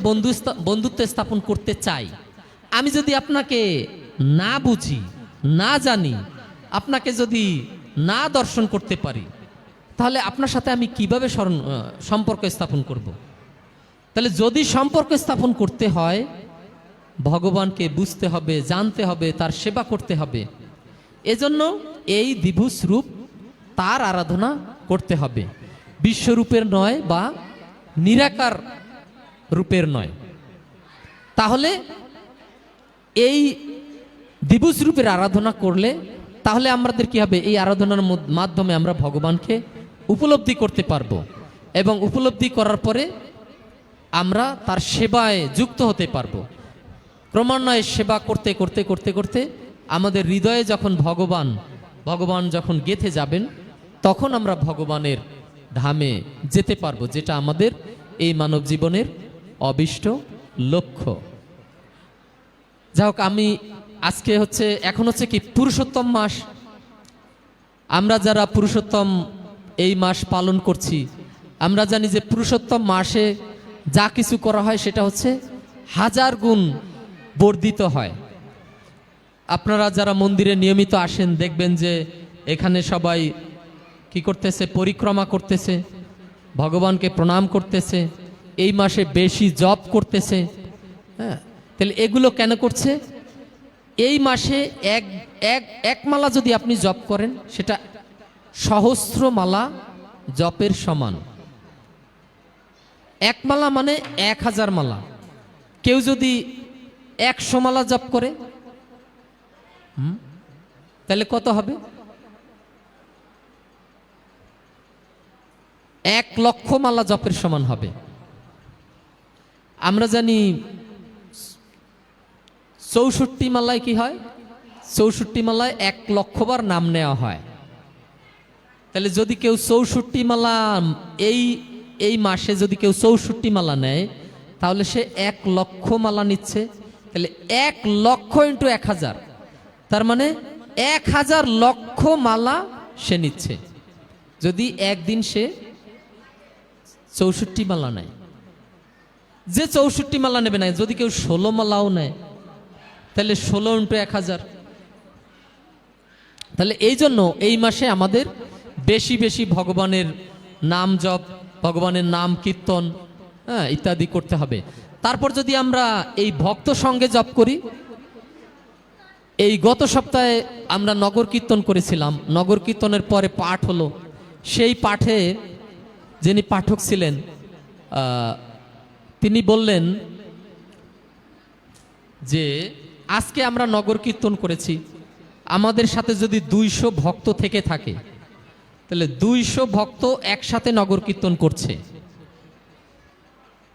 বন্ধুত্ব স্থাপন করতে চাই, আমি যদি আপনাকে না বুঝি, না জানি, আপনাকে যদি না দর্শন করতে পারি, তাহলে আপনার সাথে আমি কিভাবে সম্পর্ক স্থাপন করব? তাহলে যদি সম্পর্ক স্থাপন করতে হয়, ভগবানকে বুঝতে হবে, জানতে হবে, তার সেবা করতে হবে। এজন্য এই দ্বিভুজ রূপ তার আরাধনা করতে হবে, বিশ্বরূপের নয় বা নিরাকার রূপের নয়। তাহলে এই দ্বিভুজ রূপের আরাধনা করলে তাহলে আমাদের কি হবে? এই আরাধনার মাধ্যমে আমরা ভগবানকে উপলব্ধি করতে পারবো, এবং উপলব্ধি করার পরে আমরা তার সেবায় যুক্ত হতে পারবো। ক্রমান্বয়ে সেবা করতে করতে করতে করতে আমাদের হৃদয়ে যখন ভগবান যখন গেঁথে যাবেন, তখন আমরা ভগবানের ধামে যেতে পারবো, যেটা আমাদের এই মানব জীবনের অবিষ্ট লক্ষ্য। যাই হোক, আমি আজকে এখন হচ্ছে কি পুরুষোত্তম মাস। আমরা যারা পুরুষোত্তম এই মাস পালন করছি, আমরা জানি যে পুরুষোত্তম মাসে যা কিছু করা হয় সেটা হচ্ছে 1000 গুণ বর্ধিত হয়। আপনারা যারা মন্দিরে নিয়মিত আসেন দেখবেন যে এখানে সবাই কি করতেছে, পরিক্রমা করতেছে, ভগবানকে প্রণাম করতেছে, এই মাসে বেশি জপ করতেছে। হ্যাঁ, তাহলে এগুলো কেন করছে? এই মাসে এক মালা যদি আপনি জপ করেন সেটা সহস্র মালা জপের সমান। এক মালা মানে 1000 মালা। কেউ যদি 100 মালা জপ করে তাহলে কত হবে? 1,00,000 মালা জপের সমান হবে। আমরা জানি 64 মালায় কি হয়? 64 মালায় 1,00,000 বার নাম নেওয়া হয়। তাহলে যদি কেউ 64 মালা এই মাসে যদি কেউ 64 মালা নেয় তাহলে সে 1,00,000 মালা নিচ্ছে। তাহলে 1,00,000 ইন্টু 1000, তার মানে 1000 লক্ষ মালা সে নিচ্ছে যদি একদিন সে 64 মালা নেয়। যে 64 মালা নেবে না, যদি কেউ 16 মালাও নেয় তাহলে 16 ইন্টু 1000। তাহলে এই জন্য এই মাসে আমাদের বেশি বেশি ভগবানের নাম জপ, ভগবানের নাম কীর্তন, হ্যাঁ, ইত্যাদি করতে হবে। তারপর যদি আমরা এই ভক্ত সঙ্গে জপ করি, এই গত সপ্তাহে আমরা নগর কীর্তন করেছিলাম, নগর কীর্তনের পরে পাঠ হলো। সেই পাঠে যিনি পাঠক ছিলেন তিনি বললেন যে আজকে আমরা নগর কীর্তন করেছি, আমাদের সাথে যদি 200 ভক্ত থেকে থাকে তাহলে 200 ভক্ত একসাথে নগর কীর্তন করছে,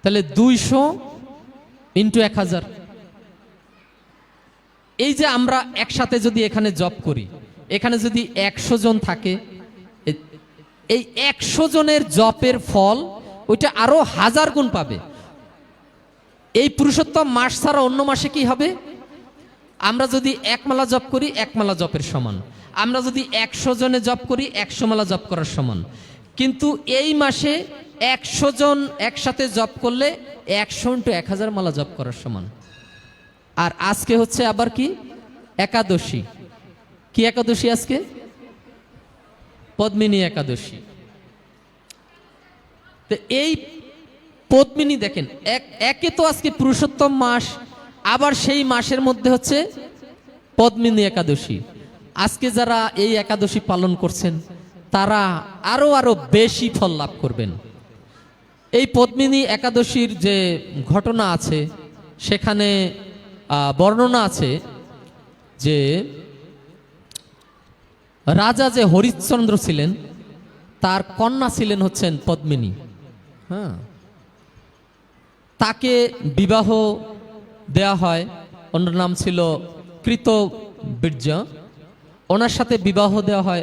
তাহলে 200 ইন্টু 1000। এই যে আমরা একসাথে যদি এখানে জপ করি, এখানে যদি 100 জন থাকে, এই 100 জনের জপের ফল ওইটা আরো 1000 গুণ পাবে। এই পুরুষোত্তম মাস ছাড়া অন্য মাসে কি হবে? আমরা যদি 1 মালা জপ করি 1 মালা জপের সমান, আমরা যদি 100 জনে জপ করি 100 মালা জপ করার সমান। কিন্তু এই মাসে 100 জন একসাথে জপ করলে 100 ইন্টু 1000 মালা জপ করার সমান। আর আজকে হচ্ছে আবার কি একাদশী। কি একাদশী আজকে? পদ্মিনী একাদশী। তো এই পদ্মিনী দেখেন, একে তো আজকে পুরুষোত্তম মাস, আবার সেই মাসের মধ্যে হচ্ছে পদ্মিনী একাদশী। আজকে যারা এই একাদশী পালন করছেন তারা আরো বেশি ফল লাভ করবেন। এই পদ্মিনী একাদশীর যে ঘটনা আছে সেখানে বর্ণনা আছে যে রাজা যে হরিশ্চন্দ্র ছিলেন তার কন্যা ছিলেন হচ্ছেন পদ্মিনী। হ্যাঁ, তাকে বিবাহ দেয়া হয়, ওনার নাম ছিল কৃতবীর্য। ওনার সাথে বিবাহ দেওয়া হয়।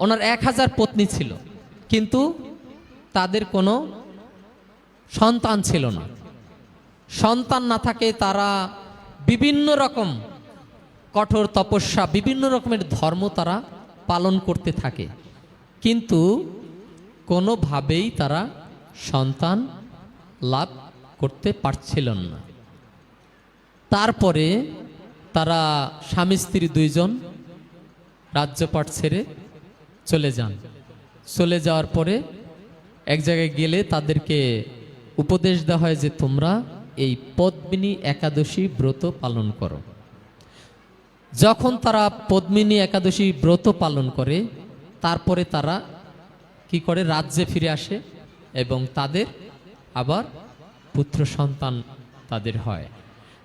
ওনার 1000 পত্নী ছিল, কিন্তু তাদের কোনো সন্তান ছিল না। সন্তান না থাকে তারা বিভিন্ন রকম কঠোর তপস্যা, বিভিন্ন রকমের ধর্ম তারা পালন করতে থাকে, কিন্তু কোনোভাবেই তারা সন্তান লাভ করতে পারছিলেন না। তারপরে তারা স্বামী স্ত্রী 2 জন রাজ্যপাট ছেড়ে চলে যান। চলে যাওয়ার পরে এক জায়গায় গেলে তাদেরকে উপদেশ দেওয়া হয় যে তোমরা এই পদ্মিনী একাদশী ব্রত পালন করো। যখন তারা পদ্মিনী একাদশী ব্রত পালন করে তারপরে তারা কি করে? রাজ্যে ফিরে আসে এবং তাদের আবার পুত্র সন্তান তাদের হয়।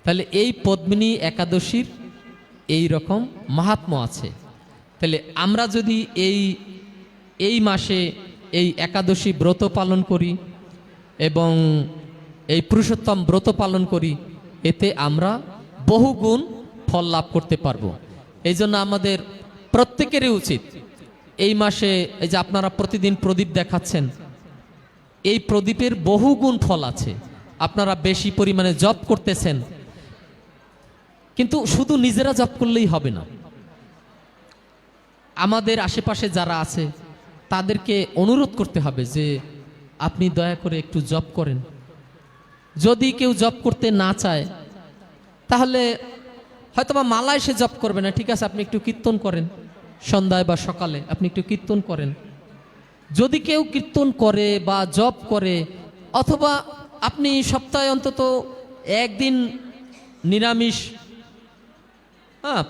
তাহলে এই পদ্মিনী একাদশীর এই রকম মাহাত্ম্য আছে। তাহলে আমরা যদি এই মাসে এই একাদশী ব্রত পালন করি এবং এই পুরুষোত্তম ব্রত পালন করি, এতে আমরা বহুগুণ ফল লাভ করতে পারবো। এই জন্য আমাদের প্রত্যেকেরই উচিত এই মাসে এই যে আপনারা প্রতিদিন প্রদীপ দেখাচ্ছেন, এই প্রদীপের বহুগুণ ফল আছে। আপনারা বেশি পরিমাণে জপ করতেছেন, কিন্তু শুধু নিজেরা জপ করলেই হবে না। আমাদের আশেপাশে যারা আছে তাদেরকে অনুরোধ করতে হবে যে আপনি দয়া করে একটু জপ করেন। যদি কেউ জপ করতে না চায় তাহলে হয়তোবা মালায় সে জপ করবে না, ঠিক আছে আপনি একটু কীর্তন করেন, সন্ধ্যায় বা সকালে আপনি একটু কীর্তন করেন। যদি কেউ কীর্তন করে বা জপ করে, অথবা আপনি সপ্তাহে অন্তত একদিন নিরামিষ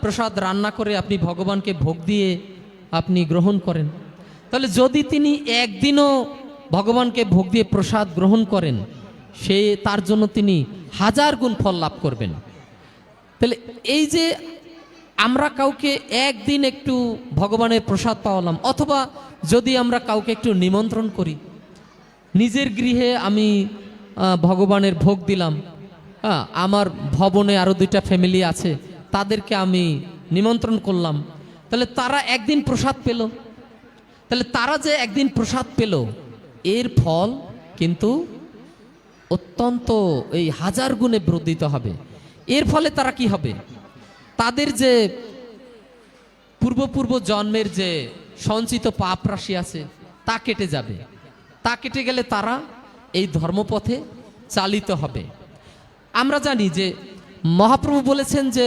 প্রসাদ রান্না করে আপনি ভগবানকে ভোগ দিয়ে আপনি গ্রহণ করেন, তাহলে যদি তিনি একদিনও ভগবানকে ভোগ দিয়ে প্রসাদ গ্রহণ করেন, সে তার জন্য তিনি 1000 গুণ ফল লাভ করবেন। তাহলে এই যে আমরা কাউকে একদিন একটু ভগবানের প্রসাদ পাওয়ালাম, অথবা যদি আমরা কাউকে একটু নিমন্ত্রণ করি, নিজের গৃহে আমি ভগবানের ভোগ দিলাম, আমার ভবনে আরও 2টা ফ্যামিলি আছে, তাদেরকে আমি নিমন্ত্রণ করলাম, তাহলে তারা একদিন প্রসাদ পেল। তাহলে তারা যে একদিন প্রসাদ পেল, এর ফল কিন্তু অত্যন্ত এই 1000 গুণে বর্ধিত হবে। এর ফলে তারা কি হবে, তাদের যে পূর্ব জন্মের যে সঞ্চিত পাপ রাশি আছে তা কেটে যাবে। তা কেটে গেলে তারা এই ধর্মপথে চালিত হবে। আমরা জানি যে মহাপ্রভু বলেছেন যে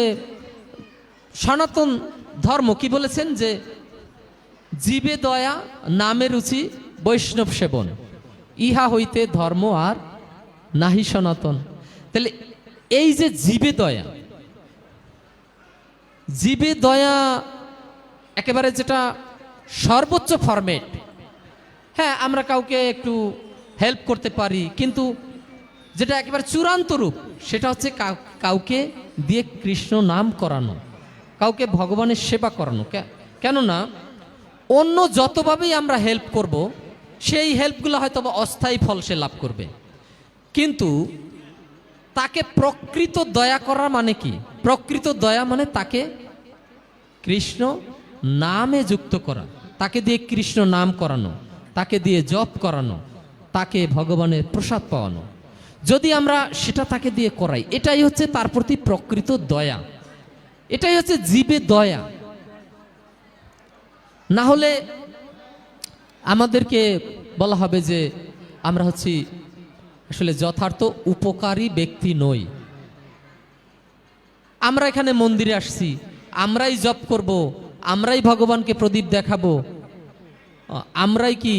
সনাতন ধর্ম কি বলেছেন, যে জীবে দয়া নামে রুচি বৈষ্ণব সেবন, ইহা হইতে ধর্ম আর নাহি সনাতন। তাহলে এই যে জীবে দয়া, জীবে দয়া একেবারে যেটা সর্বোচ্চ ফরম্যাট। হ্যাঁ, আমরা কাউকে একটু হেল্প করতে পারি, কিন্তু যেটা একেবারে চূড়ান্ত রূপ সেটা হচ্ছে কাউকে দিয়ে কৃষ্ণ নাম করানো, কাউকে ভগবানের সেবা করানো। কেননা অন্য যতভাবেই আমরা হেল্প করব, সেই হেল্পগুলো হয়তো অস্থায়ী ফল সে লাভ করবে, কিন্তু তাকে প্রকৃত দয়া করা মানে কি? প্রকৃত দয়া মানে তাকে কৃষ্ণ নামে যুক্ত করা, তাকে দিয়ে কৃষ্ণ নাম করানো, তাকে দিয়ে জপ করানো, তাকে ভগবানের প্রসাদ পাওয়ানো। যদি আমরা সেটা তাকে দিয়ে করাই, এটাই হচ্ছে তার প্রতি প্রকৃত দয়া, এটাই হচ্ছে জীবে দয়া। না হলে আমাদেরকে বলা হবে যে আমরা হচ্ছি আসলে যথার্থ উপকারী ব্যক্তি নই। আমরা এখানে মন্দিরে আসছি, আমরাই জপ করব, আমরাই ভগবানকে প্রদীপ দেখাবো, আমরাই কি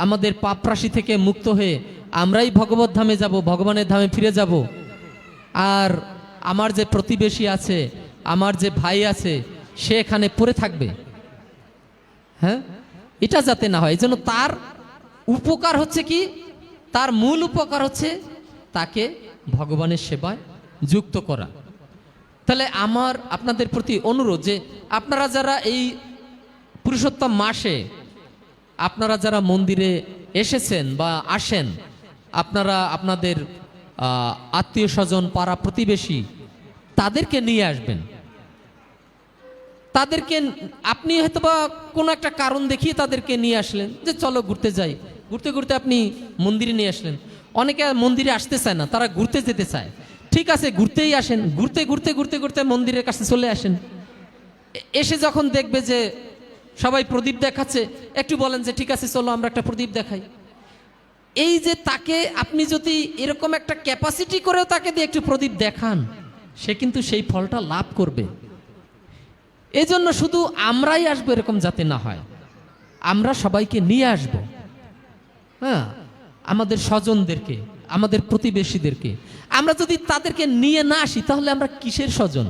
আমাদের পাপ রাশি থেকে মুক্ত হয়ে আমরাই ভগবত ধামে যাব, ভগবানের ধামে ফিরে যাব, আর আমার যে প্রতিবেশী আছে, আমার যে ভাই আছে, সে এখানে পড়ে থাকবে। হ্যাঁ, এটা যাতে না হয়, এই জন্য তার উপকার হচ্ছে কি, তার মূল উপকার হচ্ছে তাকে ভগবানের সেবায় যুক্ত করা। তাহলে আমার আপনাদের প্রতি অনুরোধ যে আপনারা যারা এই পুরুষোত্তম মাসে আপনারা যারা মন্দিরে এসেছেন বা আসেন, আপনারা আপনাদের আত্মীয় স্বজন, পাড়া প্রতিবেশী তাদেরকে নিয়ে আসবেন। তাদেরকে আপনি হয়তো বা কোনো একটা কারণ দেখিয়ে তাদেরকে নিয়ে আসলেন, যে চলো ঘুরতে যাই, ঘুরতে ঘুরতে আপনি মন্দিরে নিয়ে আসলেন। অনেকে মন্দিরে আসতে চায় না, তারা ঘুরতে যেতে চায়। ঠিক আছে, ঘুরতেই আসেন, ঘুরতে ঘুরতে ঘুরতে ঘুরতে মন্দিরের কাছে চলে আসেন। এসে যখন দেখবে যে সবাই প্রদীপ দেখাচ্ছে, একটু বলেন যে ঠিক আছে চলো আমরা একটা প্রদীপ দেখাই। এই যে তাকে আপনি যদি এরকম একটা ক্যাপাসিটি করেও তাকে দিয়ে একটু প্রদীপ দেখান, সে কিন্তু সেই ফলটা লাভ করবে। এই জন্য শুধু আমরাই আসবো এরকম যাতে না হয়, আমরা সবাইকে নিয়ে আসব। হ্যাঁ, আমাদের স্বজনদেরকে, আমাদের প্রতিবেশীদেরকে। আমরা যদি তাদেরকে নিয়ে না আসি তাহলে আমরা কিসের স্বজন?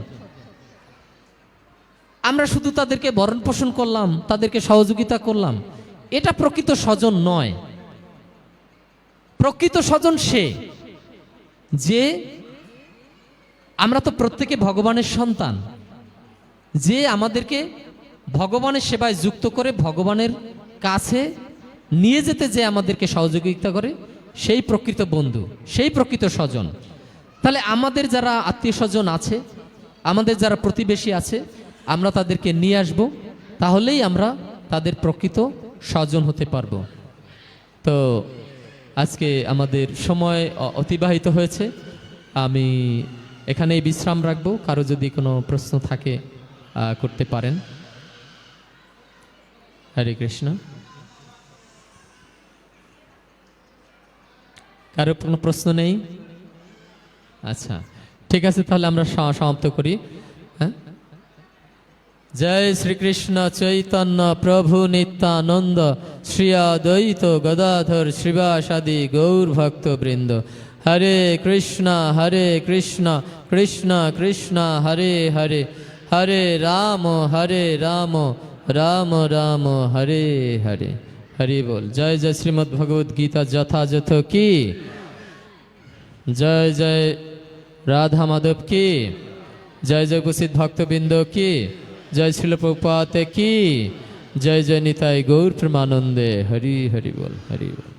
আমরা শুধু তাদেরকে ভরণ পোষণ করলাম, তাদেরকে সহযোগিতা করলাম, এটা প্রকৃত স্বজন নয়। প্রকৃত স্বজন সে যে, আমরা তো প্রত্যেকে ভগবানের সন্তান, যে আমাদেরকে ভগবানের সেবায় যুক্ত করে ভগবানের কাছে নিয়ে যেতে যে আমাদেরকে সহযোগিতা করে, সেই প্রকৃত বন্ধু, সেই প্রকৃত স্বজন। তাহলে আমাদের যারা আত্মীয় স্বজন আছে, আমাদের যারা প্রতিবেশী আছে, আমরা তাদেরকে নিয়ে আসব, তাহলেই আমরা তাদের প্রকৃত স্বজন হতে পারবো। তো আজকে আমাদের সময় অতিবাহিত হয়েছে, আমি এখানেই বিশ্রাম রাখবো। কারো যদি কোনো প্রশ্ন থাকে করতে পারেন। হরে কৃষ্ণ। কারো কোনো প্রশ্ন নেই? আচ্ছা, ঠিক আছে, তাহলে আমরা সমাপ্ত করি। হ্যাঁ, জয় শ্রীকৃষ্ণ চৈতন্য প্রভু নিত্যানন্দ শ্রী অদ্বৈত গদাধর শ্রীবাসাদি গৌর ভক্ত বৃন্দ। হরে কৃষ্ণ কৃষ্ণ কৃষ্ণ হরে হরে, হরে রাম রাম রাম হরে হরে। হরি বল। জয় জয় শ্রীমদ্ ভগবদ গীতা যথাযথ কি, জয় জয় রাধা মাধব কি, জয় জয় উপস্থিত ভক্তবৃন্দ কি, জয় শ্রীল প্রভুপাদ কি, জয় জয় নিতাই গৌর প্রেমানন্দে। হরি হরি বল, হরি বল।